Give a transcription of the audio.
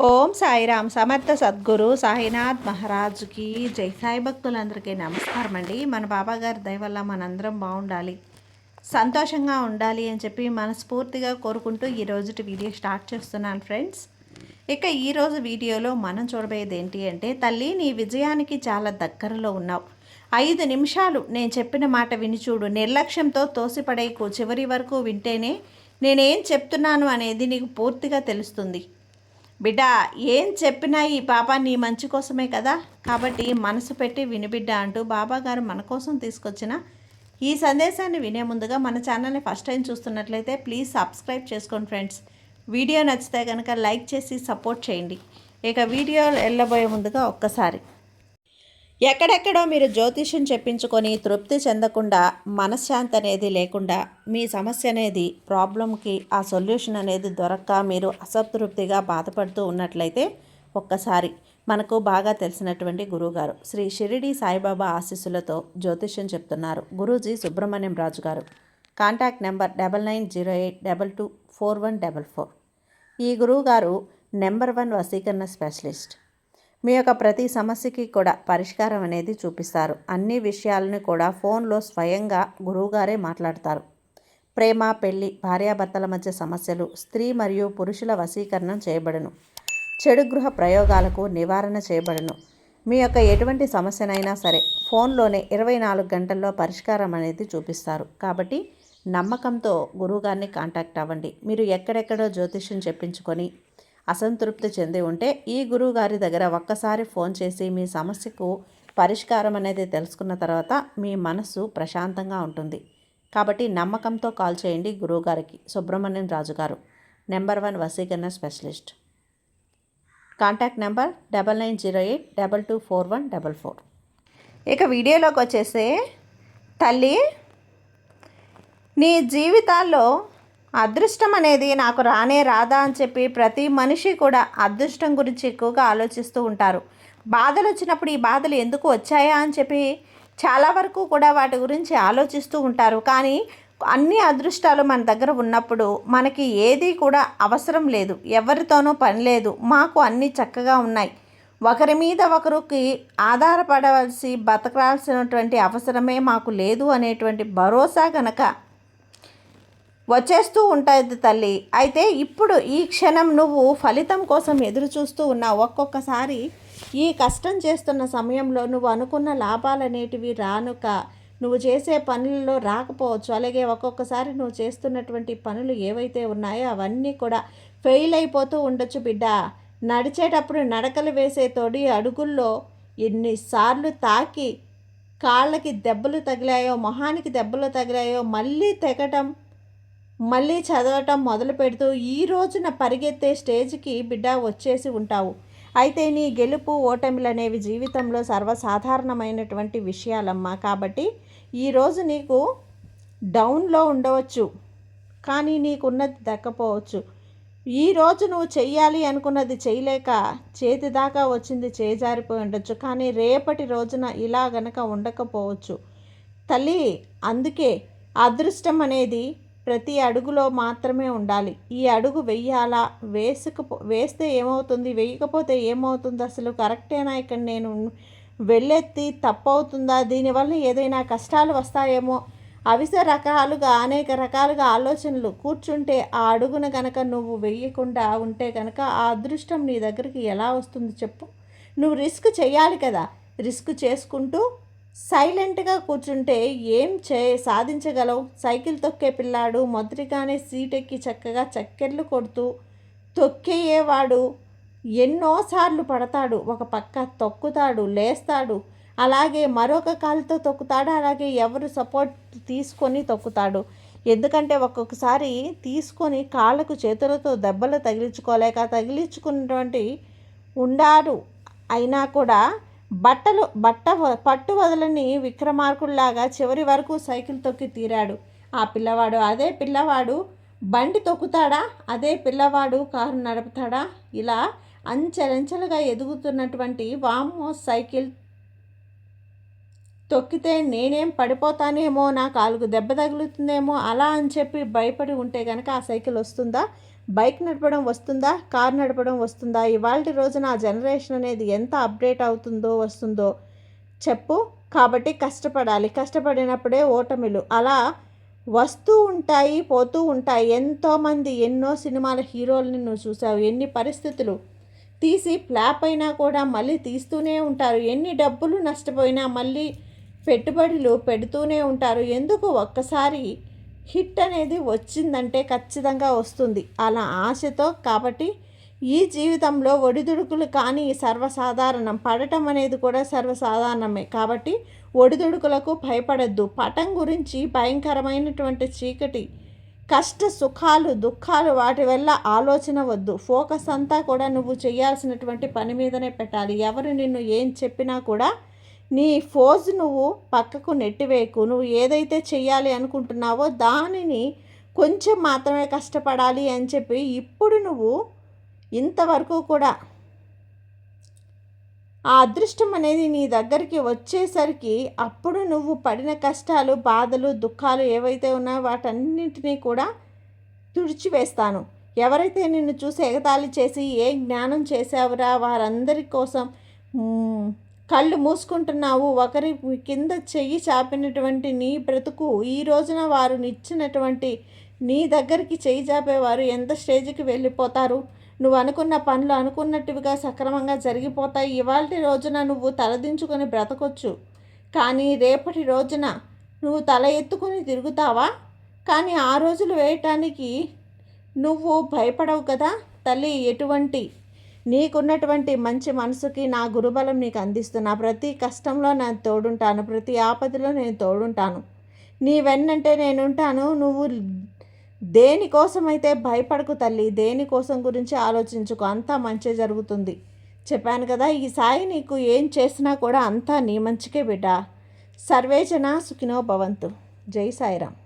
ఓం సాయిరామ్ సమర్థ సద్గురు సాయినాథ్ మహారాజుకి జై. సాయి భక్తులందరికీ నమస్కారం అండి. మన బాబాగారి దయ వల్ల మనందరం బాగుండాలి, సంతోషంగా ఉండాలి అని చెప్పి మనస్ఫూర్తిగా కోరుకుంటూ ఈరోజు వీడియో స్టార్ట్ చేస్తున్నాను ఫ్రెండ్స్. ఇక ఈరోజు వీడియోలో మనం చూడబోయేది ఏంటి అంటే, తల్లి నీ విజయానికి చాలా దగ్గరలో ఉన్నావు. 5 నిమిషాలు నేను చెప్పిన మాట విని చూడు. నిర్లక్ష్యంతో తోసిపడేకు. చివరి వరకు వింటేనే నేనేం చెప్తున్నాను అనేది నీకు పూర్తిగా తెలుస్తుంది. బిడ్డ, ఏం చెప్పినా ఈ పాప నీ మంచి కోసమే కదా, కాబట్టి మనసు పెట్టి వినిబిడ్డ అంటూ బాబాగారు మన కోసం తీసుకొచ్చిన ఈ సందేశాన్ని వినే ముందుగా మన ఛానల్ని ఫస్ట్ టైం చూస్తున్నట్లయితే ప్లీజ్ సబ్స్క్రైబ్ చేసుకోండి ఫ్రెండ్స్. వీడియో నచ్చితే కనుక లైక్ చేసి సపోర్ట్ చేయండి. ఇక వీడియో వెళ్ళబోయే ముందుగా ఒక్కసారి ఎక్కడెక్కడో మీరు జ్యోతిష్యం చెప్పించుకొని తృప్తి చెందకుండా, మనశ్శాంతి అనేది లేకుండా, మీ సమస్య అనేది ప్రాబ్లంకి ఆ సొల్యూషన్ అనేది దొరక్క మీరు అసంతృప్తిగా బాధపడుతూ ఉన్నట్లయితే ఒక్కసారి మనకు బాగా తెలిసినటువంటి గురువుగారు శ్రీ షిరిడి సాయిబాబా ఆశీస్సులతో జ్యోతిష్యం చెప్తున్నారు గురూజీ సుబ్రహ్మణ్యం రాజు గారు. Contact number 9908224144. ఈ గురువుగారు నెంబర్ 1 వశీకరణ స్పెషలిస్ట్. మీ యొక్క ప్రతి సమస్యకి కూడా పరిష్కారం అనేది చూపిస్తారు. అన్ని విషయాలను కూడా ఫోన్లో స్వయంగా గురువుగారే మాట్లాడతారు. ప్రేమ, పెళ్లి, భార్యాభర్తల మధ్య సమస్యలు, స్త్రీ మరియు పురుషుల వశీకరణం చేయబడును. చెడు గృహ ప్రయోగాలకు నివారణ చేయబడును. మీ యొక్క ఎటువంటి సమస్యనైనా సరే ఫోన్లోనే 24 గంటల్లో పరిష్కారం అనేది చూపిస్తారు. కాబట్టి నమ్మకంతో గురువుగారిని కాంటాక్ట్ అవ్వండి. మీరు ఎక్కడెక్కడో జ్యోతిష్యం చెప్పించుకొని అసంతృప్తి చెంది ఉంటే ఈ గురువు గారి దగ్గర ఒక్కసారి ఫోన్ చేసి మీ సమస్యకు పరిష్కారం అనేది తెలుసుకున్న తర్వాత మీ మనసు ప్రశాంతంగా ఉంటుంది. కాబట్టి నమ్మకంతో కాల్ చేయండి గురువుగారికి. సుబ్రహ్మణ్యం రాజు గారు, నెంబర్ 1 వశీకరణ స్పెషలిస్ట్. Contact number 9908224144. ఇక వీడియోలోకి వచ్చేస్తే, తల్లి నీ జీవితాల్లో అదృష్టం అనేది నాకు రానే రాదా అని చెప్పి ప్రతి మనిషి కూడా అదృష్టం గురించి ఎక్కువగా ఆలోచిస్తూ ఉంటారు. బాధలు వచ్చినప్పుడు ఈ బాధలు ఎందుకు వచ్చాయా అని చెప్పి చాలా వరకు కూడా వాటి గురించి ఆలోచిస్తూ ఉంటారు. కానీ అన్ని అదృష్టాలు మన దగ్గర ఉన్నప్పుడు మనకి ఏది కూడా అవసరం లేదు, ఎవరితోనూ పని లేదు, మాకు అన్నీ చక్కగా ఉన్నాయి, ఒకరి మీద ఒకరికి ఆధారపడవలసి బతకాల్సినటువంటి అవసరమే మాకు లేదు అనేటువంటి భరోసా కనుక వచ్చేస్తూ ఉంటుంది తల్లి. అయితే ఇప్పుడు ఈ క్షణం నువ్వు ఫలితం కోసం ఎదురు చూస్తూ ఉన్నావు. ఒక్కొక్కసారి ఈ కష్టం చేస్తున్న సమయంలో నువ్వు అనుకున్న లాభాలు అనేటివి రానుక నువ్వు చేసే పనుల్లో రాకపోవచ్చు. అలాగే ఒక్కొక్కసారి నువ్వు చేస్తున్నటువంటి పనులు ఏవైతే ఉన్నాయో అవన్నీ కూడా ఫెయిల్ అయిపోతూ ఉండొచ్చు బిడ్డ. నడిచేటప్పుడు నడకలు వేసే తొడి అడుగుల్లో ఎన్నిసార్లు తాకి కాళ్ళకి దెబ్బలు తగిలాయో, మొహానికి దెబ్బలు తగిలాయో, మళ్ళీ తెగటం, మళ్ళీ చదవటం మొదలు పెడుతూ ఈ రోజున పరిగెత్తే స్టేజ్కి బిడ్డ వచ్చేసి ఉంటావు. అయితే నీ గెలుపు ఓటమిలు అనేవి జీవితంలో సర్వసాధారణమైనటువంటి విషయాలమ్మా. కాబట్టి ఈరోజు నీకు డౌన్లో ఉండవచ్చు, కానీ నీకున్నది దక్కపోవచ్చు. ఈరోజు నువ్వు చెయ్యాలి అనుకున్నది చేయలేక చేతి దాకా వచ్చింది చేజారిపోయి ఉండొచ్చు, కానీ రేపటి రోజున ఇలా గనక ఉండకపోవచ్చు తల్లి. అందుకే అదృష్టం అనేది ప్రతి అడుగులో మాత్రమే ఉండాలి. ఈ అడుగు వెయ్యాలా, వేస్తే ఏమవుతుంది, వేయకపోతే ఏమవుతుంది, అసలు కరెక్టేనా, ఇక్కడ నేను వెళ్ళెత్తి తప్పవుతుందా, దీనివల్ల ఏదైనా కష్టాలు వస్తాయేమో, అనేక రకాలుగా ఆలోచనలు కూర్చుంటే ఆ అడుగున కనుక నువ్వు వెయ్యకుండా ఉంటే కనుక ఆ అదృష్టం నీ దగ్గరికి ఎలా వస్తుంది చెప్పు. నువ్వు రిస్క్ చేయాలి కదా. రిస్క్ చేసుకుంటూ సైలెంట్గా కూర్చుంటే ఏం సాధించగలవు. సైకిల్ తొక్కే పిల్లాడు మొదటిగానే సీటెక్కి చక్కగా చక్కెర్లు కొడుతూ తొక్కేయేవాడు ఎన్నోసార్లు పడతాడు, ఒక పక్క తొక్కుతాడు, లేస్తాడు, అలాగే మరొక కాలుతో తొక్కుతాడు, అలాగే ఎవరు సపోర్ట్ తీసుకొని తొక్కుతాడు. ఎందుకంటే ఒక్కొక్కసారి తీసుకొని కాళ్ళకు చేతులతో దెబ్బలు తగిలించుకున్నటువంటి ఉండాడు. అయినా కూడా పట్టు వదలని విక్రమార్కుల్లాగా చివరి వరకు సైకిల్ తొక్కి తీరాడు ఆ పిల్లవాడు. అదే పిల్లవాడు బండి తొక్కుతాడా, అదే పిల్లవాడు కారు నడుపుతాడా? ఇలా అంచెలంచెలుగా ఎదుగుతున్నటువంటి వామ్మో, సైకిల్ తొక్కితే నేనేం పడిపోతానేమో, నా కాలుకు దెబ్బ తగులుతుందేమో అలా అని చెప్పి భయపడి ఉంటే కనుక ఆ సైకిల్ వస్తుందా? బైక్ నడపడం వస్తుందా, కార్ నడపడం వస్తుందా? ఇవాల్టి రోజున ఆ జనరేషన్ అనేది ఎంత అప్డేట్ అవుతుందో వస్తుందో చెప్పు. కాబట్టి కష్టపడాలి. కష్టపడినప్పుడే ఓటమిలు అలా వస్తూ ఉంటాయి, పోతూ ఉంటాయి. ఎంతోమంది ఎన్నో సినిమాల హీరోలని నువ్వు చూసావు. ఎన్ని పరిస్థితులు తీసి ఫ్లాప్ అయినా కూడా మళ్ళీ తీస్తూనే ఉంటారు. ఎన్ని డబ్బులు నష్టపోయినా మళ్ళీ పెట్టుబడులు పెడుతూనే ఉంటారు. ఎందుకు? ఒక్కసారి హిట్ అనేది వచ్చిందంటే ఖచ్చితంగా వస్తుంది అలా ఆశతో. కాబట్టి ఈ జీవితంలో ఒడిదుడుకులు కానీ సర్వసాధారణం, పడటం అనేది కూడా సర్వసాధారణమే. కాబట్టి ఒడిదుడుకులకు భయపడద్దు. పటం గురించి భయంకరమైనటువంటి చీకటి, కష్ట సుఖాలు దుఃఖాలు వాటి వల్ల ఆలోచన వద్దు. ఫోకస్ అంతా కూడా నువ్వు చేయాల్సినటువంటి పని మీదనే పెట్టాలి. ఎవరు నిన్ను ఏం చెప్పినా కూడా నీ ఫోజ్ నువ్వు పక్కకు నెట్టివేయకు. నువ్వు ఏదైతే చెయ్యాలి అనుకుంటున్నావో దానిని కొంచెం మాత్రమే కష్టపడాలి అని చెప్పి ఇప్పుడు నువ్వు ఇంతవరకు కూడా ఆ అదృష్టం అనేది నీ దగ్గరికి వచ్చేసరికి అప్పుడు నువ్వు పడిన కష్టాలు, బాధలు, దుఃఖాలు ఏవైతే ఉన్నాయో వాటన్నింటినీ కూడా తుడిచివేస్తాను. ఎవరైతే నిన్ను చూసి ఎగతాళి చేసి ఏ జ్ఞానం చేసావురా వారందరి కోసం కళ్ళు మూసుకుంటున్నావు, ఒకరి కింద చెయ్యి చాపినటువంటి నీ బ్రతుకు ఈ రోజున వారు నిచ్చినటువంటి నీ దగ్గరికి చెయ్యి చాపేవారు ఎంత స్టేజ్కి వెళ్ళిపోతారు. నువ్వు అనుకున్న పనులు అనుకున్నట్టుగా సక్రమంగా జరిగిపోతాయి. ఇవాల్టి రోజున నువ్వు తలదించుకొని బ్రతకొచ్చు, కానీ రేపటి రోజున నువ్వు తల ఎత్తుకొని తిరుగుతావా? కానీ ఆ రోజులు వేయటానికి నువ్వు భయపడవు కదా తల్లి. ఎటువంటి నీకున్నటువంటి మంచి మనసుకి నా గురుబలం నీకు అందిస్తున్నా. ప్రతి కష్టంలో నేను తోడుంటాను, ప్రతి ఆపదలో నేను తోడుంటాను. నీ వెన్నంటే నేనుంటాను. నువ్వు దేనికోసమైతే భయపడకు తల్లి, దేనికోసం గురించి ఆలోచించుకో, అంతా మంచి జరుగుతుంది. చెప్పాను కదా, ఈ సాయి నీకు ఏం చేసినా కూడా అంతా నీ మంచికే బిడ్డ. సర్వేజన సుఖినో భవంతు. జై సాయిరామ్.